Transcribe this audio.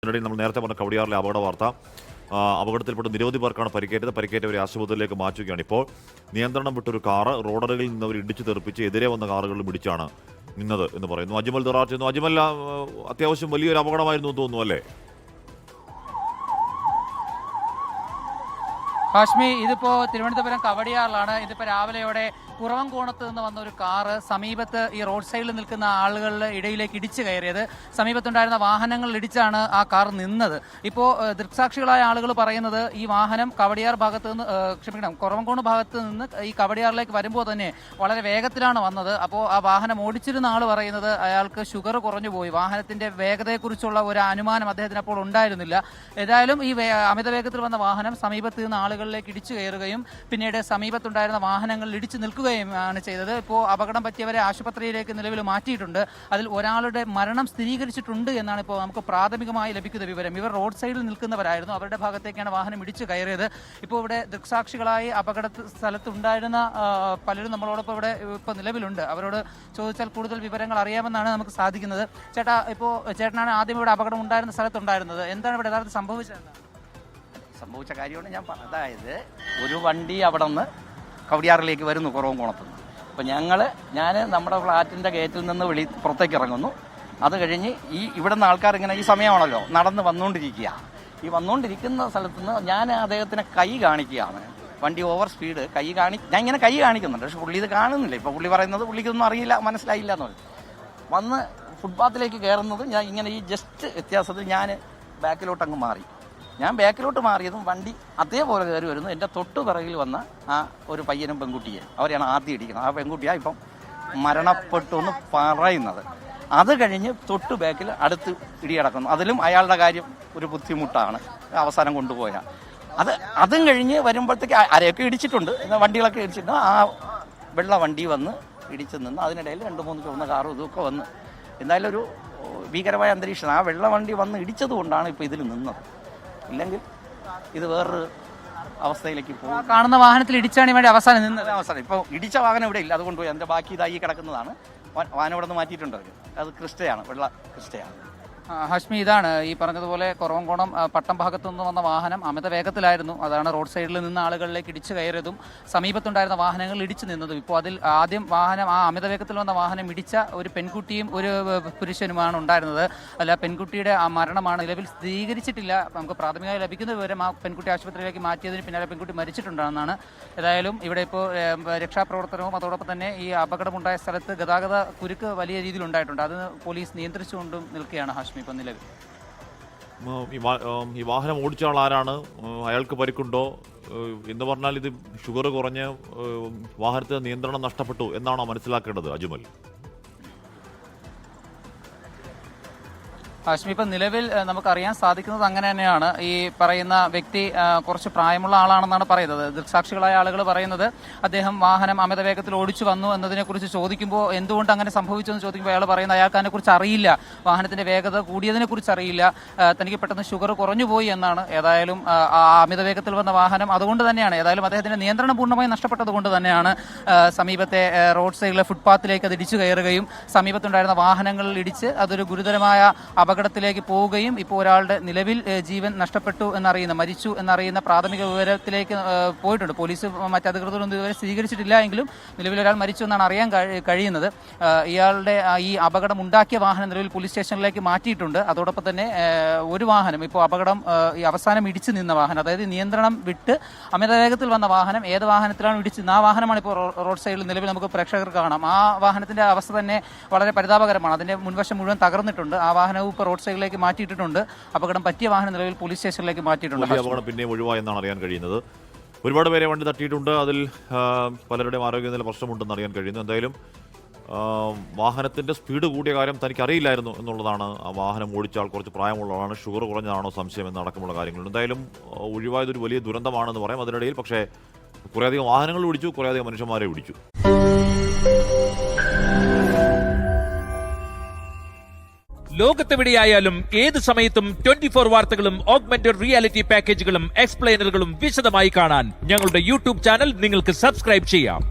ഇതിനിടയിൽ നമ്മൾ നേരത്തെ പറഞ്ഞ കവടിയാറിലെ അപകട വാർത്ത, അപകടത്തിൽപ്പെട്ട് നിരവധി പേർക്കാണ് പരിക്കേറ്റവരെ ആശുപത്രിയിലേക്ക് മാറ്റുകയാണ്. ഇപ്പോൾ നിയന്ത്രണം വിട്ടൊരു കാറ് റോഡരികിൽ നിന്നവർ ഇടിച്ചു തെറിപ്പിച്ച് എതിരെ വന്ന കാറുകളിലും ഇടിച്ചാണ് നിന്നത് എന്ന് പറയുന്നു. അജ്മൽ ദറാർ ചെയ്യുന്നു. അജ്മൽ, അത്യാവശ്യം വലിയൊരു അപകടമായിരുന്നു തോന്നുന്നു അല്ലേ? ഹാഷ്മി, ഇതിപ്പോ തിരുവനന്തപുരം കവടിയാറിലാണ്. ഇതിപ്പോ രാവിലെയോടെ കുറവൻകോണത്ത് നിന്ന് വന്ന ഒരു കാറ് സമീപത്ത് ഈ റോഡ് സൈഡിൽ നിൽക്കുന്ന ആളുകളുടെ ഇടയിലേക്ക് ഇടിച്ചു കയറിയത്. സമീപത്തുണ്ടായിരുന്ന വാഹനങ്ങളിൽ ഇടിച്ചാണ് ആ കാർ നിന്നത്. ഇപ്പോൾ ദൃക്സാക്ഷികളായ ആളുകൾ പറയുന്നത് ഈ വാഹനം കവടിയാർ ഭാഗത്ത് നിന്ന് കുറവൻകോണ് ഭാഗത്ത് നിന്ന് ഈ കവടിയാറിലേക്ക് വരുമ്പോൾ തന്നെ വളരെ വേഗത്തിലാണ് വന്നത്. അപ്പോൾ ആ വാഹനം ഓടിച്ചിരുന്ന ആൾ പറയുന്നത് അയാൾക്ക് ഷുഗർ കുറഞ്ഞു പോയി, വാഹനത്തിന്റെ വേഗതയെക്കുറിച്ചുള്ള ഒരു അനുമാനം അദ്ദേഹത്തിന് അപ്പോൾ ഉണ്ടായിരുന്നില്ല. ഏതായാലും ഈ അമിത വേഗത്തിൽ വന്ന വാഹനം സമീപത്ത് നിന്ന് ആളുകളിലേക്ക് ഇടിച്ചു കയറുകയും പിന്നീട് സമീപത്തുണ്ടായിരുന്ന വാഹനങ്ങളിൽ ഇടിച്ചു നിൽക്കുകയും ആണ് ചെയ്തത്. ഇപ്പോൾ അപകടം പറ്റിയവരെ ആശുപത്രിയിലേക്ക് നിലവിൽ മാറ്റിയിട്ടുണ്ട്. അതിൽ ഒരാളുടെ മരണം സ്ഥിരീകരിച്ചിട്ടുണ്ട് എന്നാണ് ഇപ്പോൾ നമുക്ക് പ്രാഥമികമായി ലഭിക്കുന്ന വിവരം. ഇവർ റോഡ് സൈഡിൽ നിൽക്കുന്നവരായിരുന്നു, അവരുടെ ഭാഗത്തേക്കാണ് വാഹനം ഇടിച്ചു കയറിയത്. ഇപ്പോൾ ഇവിടെ ദൃക്സാക്ഷികളായി അപകട സ്ഥലത്തുണ്ടായിരുന്ന പലരും നമ്മളോടൊപ്പം ഇവിടെ ഇപ്പോൾ നിലവിലുണ്ട്. അവരോട് ചോദിച്ചാൽ കൂടുതൽ വിവരങ്ങൾ അറിയാമെന്നാണ് നമുക്ക് സാധിക്കുന്നത്. ചേട്ടാ, ഇപ്പോൾ ചേട്ടനാണ് ആദ്യം ഇവിടെ അപകടം ഉണ്ടായിരുന്ന സ്ഥലത്തുണ്ടായിരുന്നത്. എന്താണ് ഇവിടെ യഥാർത്ഥം സംഭവിച്ച കാര്യമാണ് ഞാൻ പറഞ്ഞത്. അതായത് ഒരു വണ്ടി അവിടെ നിന്ന് കവടിയാറിലേക്ക് വരുന്നു കുറവൻകോണത്ത് നിന്ന്. അപ്പോൾ ഞാൻ നമ്മുടെ ഫ്ലാറ്റിൻ്റെ ഗേറ്റിൽ നിന്ന് പുറത്തേക്ക് ഇറങ്ങുന്നു. അത് കഴിഞ്ഞ് ഇവിടെ നിന്ന് ആൾക്കാർ ഇങ്ങനെ ഈ സമയമാണല്ലോ നടന്ന് വന്നുകൊണ്ടിരിക്കുക. ഈ വന്നുകൊണ്ടിരിക്കുന്ന സ്ഥലത്ത് നിന്ന് ഞാൻ അദ്ദേഹത്തിന് കൈ കാണിക്കുകയാണ്. വണ്ടി ഓവർ സ്പീഡ് ഞാൻ ഇങ്ങനെ കൈ കാണിക്കുന്നുണ്ട്. പക്ഷെ പുള്ളി ഇത് കാണുന്നില്ല. ഇപ്പോൾ പുള്ളി പറയുന്നത് പുള്ളിക്കൊന്നും അറിയില്ല, മനസ്സിലായില്ല എന്ന് പറഞ്ഞു. വന്ന് ഫുട്പാത്തിലേക്ക് കയറുന്നത് ഞാൻ ഇങ്ങനെ ഈ ജസ്റ്റ് വ്യത്യാസത്തിൽ ഞാൻ ബാക്കിലോട്ട് അങ്ങ് മാറി. ഞാൻ ബാക്കിലോട്ട് മാറിയതും വണ്ടി അതേപോലെ കയറി വരുന്നു. എൻ്റെ തൊട്ട് പിറകിൽ വന്ന ആ ഒരു പയ്യനും പെൺകുട്ടിയെ അവരെയാണ് ആദ്യം ഇടിക്കുന്നത്. ആ പെൺകുട്ടിയാണ് ഇപ്പം മരണപ്പെട്ടു എന്ന് പറയുന്നത്. അത് കഴിഞ്ഞ് തൊട്ട് ബാക്കിൽ അടുത്ത് ഇടിയടക്കുന്നു. അതിലും അയാളുടെ കാര്യം ഒരു ബുദ്ധിമുട്ടാണ് അവസാനം കൊണ്ടുപോയ. അതും കഴിഞ്ഞ് വരുമ്പോഴത്തേക്ക് അരയൊക്കെ ഇടിച്ചിട്ടുണ്ട്, വണ്ടികളൊക്കെ ഇടിച്ചിട്ടുണ്ട്. ആ വെള്ള വണ്ടി വന്ന് ഇടിച്ചു നിന്ന് അതിനിടയിൽ 2-3 ചുവന്ന കാറും ഇതൊക്കെ വന്ന് എന്തായാലും ഒരു ഭീകരമായ അന്തരീക്ഷം. ആ വെള്ള വണ്ടി വന്ന് ഇടിച്ചത് കൊണ്ടാണ് ഇപ്പോൾ ഇതിൽ നിന്നത്. ഇല്ലെങ്കിൽ ഇത് വേറൊരു അവസ്ഥയിലേക്ക് പോകും. കാണുന്ന വാഹനത്തിൽ ഇടിച്ചാണ് വേണ്ടി അവസാനം നിന്നത്. അവസാനം ഇപ്പോൾ ഇടിച്ച വാഹനം ഇവിടെ ഇല്ല, അതുകൊണ്ട് പോയി. അതിൻ്റെ ബാക്കി ഇതായി കിടക്കുന്നതാണ്. വാഹനം ഇവിടെ നിന്ന് മാറ്റിയിട്ടുണ്ട്. അത് ക്രിസ്റ്റയാണ്, വെള്ള ക്രിസ്റ്റയാണ്. ഹാഷ്മി, ഇതാണ് ഈ പറഞ്ഞതുപോലെ കുറവൻകോണം പട്ടം ഭാഗത്തു നിന്ന് വന്ന വാഹനം അമിത വേഗത്തിലായിരുന്നു. അതാണ് റോഡ് സൈഡിൽ നിന്ന് ആളുകളിലേക്ക് ഇടിച്ചു കയറിയതും സമീപത്തുണ്ടായിരുന്ന വാഹനങ്ങൾ ഇടിച്ചു നിന്നതും. ഇപ്പോൾ അതിൽ ആദ്യം ആ അമിത വേഗത്തിൽ വന്ന വാഹനം ഇടിച്ച ഒരു പെൺകുട്ടിയും ഒരു പുരുഷനുമാണ് ഉണ്ടായിരുന്നത്. അല്ല, പെൺകുട്ടിയുടെ ആ മരണമാണ് നിലവിൽ സ്ഥിരീകരിച്ചിട്ടില്ല. നമുക്ക് പ്രാഥമികമായി ലഭിക്കുന്ന വിവരം ആ പെൺകുട്ടി ആശുപത്രിയിലേക്ക് മാറ്റിയതിന് പിന്നാലെ പെൺകുട്ടി മരിച്ചിട്ടുണ്ടെന്നാണ്. ഏതായാലും ഇവിടെ ഇപ്പോൾ രക്ഷാപ്രവർത്തനവും അതോടൊപ്പം തന്നെ ഈ അപകടമുണ്ടായ സ്ഥലത്ത് ഗതാഗത കുരുക്ക് വലിയ രീതിയിൽ ഉണ്ടായിട്ടുണ്ട്. അത് പോലീസ് നിയന്ത്രിച്ചുകൊണ്ടും നിൽക്കുകയാണ് ഹാഷ്മി. ഈ വാഹനം ഓടിച്ച ആൾ ആരാണ്, അയാൾക്ക് പരിക്കുണ്ടോ എന്ന് പറഞ്ഞാൽ ഇത് ഷുഗർ കുറഞ്ഞ് വാഹനത്തിന് നിയന്ത്രണം നഷ്ടപ്പെട്ടു എന്നാണോ മനസ്സിലാക്കേണ്ടത് അജ്മൽ? ഹാഷ്മി, ഇപ്പം നിലവിൽ നമുക്കറിയാൻ സാധിക്കുന്നത് അങ്ങനെ തന്നെയാണ്. ഈ പറയുന്ന വ്യക്തി കുറച്ച് പ്രായമുള്ള ആളാണെന്നാണ് പറയുന്നത്. ദൃക്സാക്ഷികളായ ആളുകൾ പറയുന്നത് അദ്ദേഹം വാഹനം അമിത വേഗത്തിൽ ഓടിച്ചു വന്നു എന്നതിനെക്കുറിച്ച് ചോദിക്കുമ്പോൾ എന്തുകൊണ്ട് അങ്ങനെ സംഭവിച്ചു എന്ന് ചോദിക്കുമ്പോൾ അയാൾ പറയുന്നത് അയാൾക്ക് അതിനെക്കുറിച്ച് അറിയില്ല, വാഹനത്തിന്റെ വേഗത കൂടിയതിനെക്കുറിച്ച് അറിയില്ല, തനിക്ക് പെട്ടെന്ന് ഷുഗർ കുറഞ്ഞു പോയി എന്നാണ്. ഏതായാലും അമിത വേഗത്തിൽ വന്ന വാഹനം അതുകൊണ്ട് തന്നെയാണ്, ഏതായാലും അദ്ദേഹത്തിന്റെ നിയന്ത്രണം പൂർണ്ണമായി നഷ്ടപ്പെട്ടത് കൊണ്ട് തന്നെയാണ് സമീപത്തെ റോഡ് സൈഡിലെ ഫുട്പാത്തിലേക്ക് അത് ഇടിച്ചു കയറുകയും സമീപത്തുണ്ടായിരുന്ന വാഹനങ്ങളിൽ ഇടിച്ച് അതൊരു ഗുരുതരമായ അപകടത്തിലേക്ക് പോവുകയും ഇപ്പോൾ ഒരാളുടെ നിലവിൽ ജീവൻ നഷ്ടപ്പെട്ടു എന്നറിയുന്ന, മരിച്ചു എന്നറിയുന്ന പ്രാഥമിക വിവരത്തിലേക്ക് പോയിട്ടുണ്ട്. പോലീസ് മറ്റധികൃതരൊന്നും ഇതുവരെ സ്വീകരിച്ചിട്ടില്ല എങ്കിലും നിലവിൽ ഒരാൾ മരിച്ചു എന്നാണ് അറിയാൻ കഴിയുന്നത്. ഇയാളുടെ ഈ അപകടം ഉണ്ടാക്കിയ വാഹനം നിലവിൽ പോലീസ് സ്റ്റേഷനിലേക്ക് മാറ്റിയിട്ടുണ്ട്. അതോടൊപ്പം തന്നെ ഒരു വാഹനം ഇപ്പോൾ അപകടം ഈ അവസാനം ഇടിച്ചു നിന്ന വാഹനം, അതായത് നിയന്ത്രണം വിട്ട് അമിത വേഗത്തിൽ വന്ന വാഹനം ഏത് വാഹനത്തിലാണ് ഇടിച്ചത് ആ വാഹനമാണ് ഇപ്പോൾ റോഡ് സൈഡിൽ നിലവിൽ നമുക്ക് പ്രേക്ഷകർക്ക് കാണാം. ആ വാഹനത്തിന്റെ അവസ്ഥ തന്നെ വളരെ പരിതാപകരമാണ്. അതിന്റെ മുൻവശം മുഴുവൻ തകർന്നിട്ടുണ്ട്. ആ വാഹനവും റോഡ് സൈഡിലേക്ക് മാറ്റിയിട്ടുണ്ട്. അപകടം പറ്റിയ വാഹനം നിലവിൽ പോലീസ് സ്റ്റേഷനിലേക്ക് മാറ്റിയിട്ടുണ്ട്. അപകടം പിന്നെ ഒഴിവായെന്നാണ് അറിയാൻ കഴിയുന്നത്. ഒരുപാട് പേരെ വണ്ടി തട്ടിയിട്ടുണ്ട്. അതിൽ പലരുടെയും ആരോഗ്യനില പ്രശ്നമുണ്ടെന്ന് അറിയാൻ കഴിയുന്നു. എന്തായാലും വാഹനത്തിന്റെ സ്പീഡ് കൂടിയ കാര്യം തനിക്ക് അറിയില്ലായിരുന്നു എന്നുള്ളതാണ്. ആ വാഹനം ഓടിച്ച ആൾ കുറച്ച് പ്രായമുള്ളതാണ്, ഷുഗർ കുറഞ്ഞതാണോ സംശയം എന്നടക്കമുള്ള കാര്യങ്ങളുണ്ട്. എന്തായാലും ഒഴിവായതൊരു വലിയ ദുരന്തമാണെന്ന് പറയാം. അതിനിടയിൽ പക്ഷേ കുറേയധികം വാഹനങ്ങൾ ഓടിച്ചു, കുറേയധികം മനുഷ്യന്മാരെ ഓടിച്ചു. ലോകത്തെവിടെയായാലും ഏത് സമയത്തും 24 വാർത്തകളും ഓഗ്മെന്റഡ് റിയാലിറ്റി പാക്കേജുകളും എക്സ്പ്ലെയിനറുകളും വിശദമായി കാണാൻ ഞങ്ങളുടെ യൂട്യൂബ് ചാനൽ നിങ്ങൾക്ക് സബ്സ്ക്രൈബ് ചെയ്യാം.